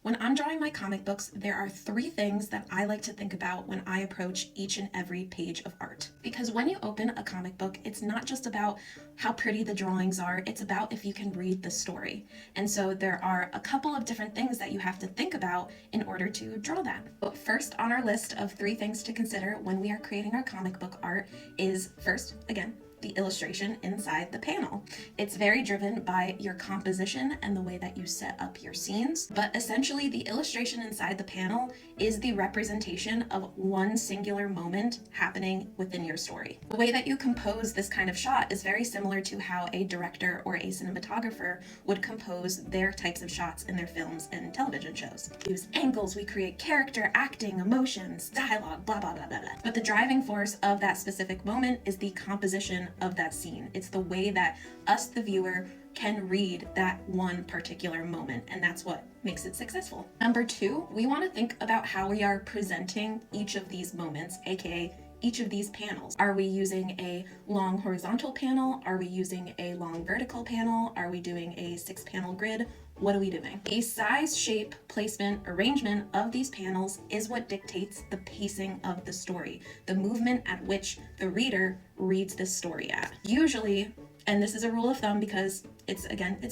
When I'm drawing my comic books, there are three things that I like to think about when I approach each and every page of art. Because when you open a comic book, it's not just about how pretty the drawings are, it's about if you can read the story. And so there are a couple of different things that you have to think about in order to draw that. But first on our list of three things to consider when we are creating our comic book art is first, again, the illustration inside the panel. It's very driven by your composition and the way that you set up your scenes, but essentially the illustration inside the panel is the representation of one singular moment happening within your story. The way that you compose this kind of shot is very similar to how a director or a cinematographer would compose their types of shots in their films and television shows. We use angles, we create character, acting, emotions, dialogue, blah, blah, blah, blah, blah. But the driving force of that specific moment is the composition of that scene. It's the way that us, the viewer, can read that one particular moment, and that's what makes it successful. Number two, we want to think about how we are presenting each of these moments, aka each of these panels. Are we using a long horizontal panel? Are we using a long vertical panel? Are we doing a 6-panel grid? What are we doing? A size, shape, placement, arrangement of these panels is what dictates the pacing of the story, the movement at which the reader reads the story at. Usually, and this is a rule of thumb because it's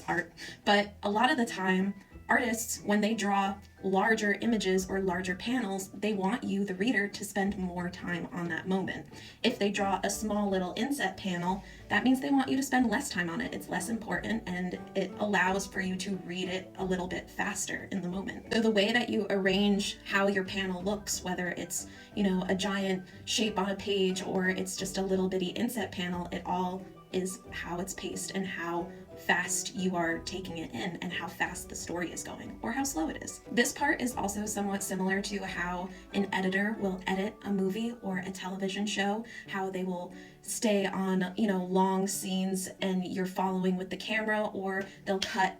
art, but a lot of the time, artists, when they draw larger images or larger panels, they want you, the reader, to spend more time on that moment. If they draw a small little inset panel, that means they want you to spend less time on it. It's less important and it allows for you to read it a little bit faster in the moment. So the way that you arrange how your panel looks, whether it's, a giant shape on a page or it's just a little bitty inset panel, it all is how it's paced and how fast you are taking it in and how fast the story is going or how slow it is. This part is also somewhat similar to how an editor will edit a movie or a television show, how they will stay on, long scenes and you're following with the camera, or they'll cut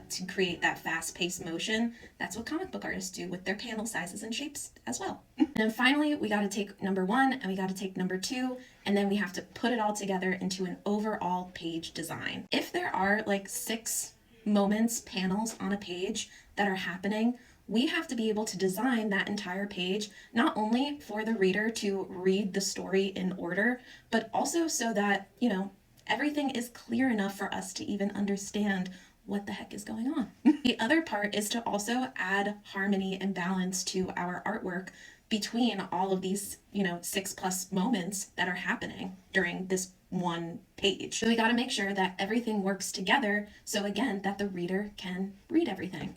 to create that fast-paced motion. That's what comic book artists do with their panel sizes and shapes as well. And then finally, we got to take number one and we got to take number two, and then we have to put it all together into an overall page design. If there are like 6 moments, panels on a page that are happening, we have to be able to design that entire page, not only for the reader to read the story in order, but also so that, everything is clear enough for us to even understand what the heck is going on. The other part is to also add harmony and balance to our artwork between all of these, 6+ moments that are happening during this one page. So we got to make sure that everything works together, so again, that the reader can read everything.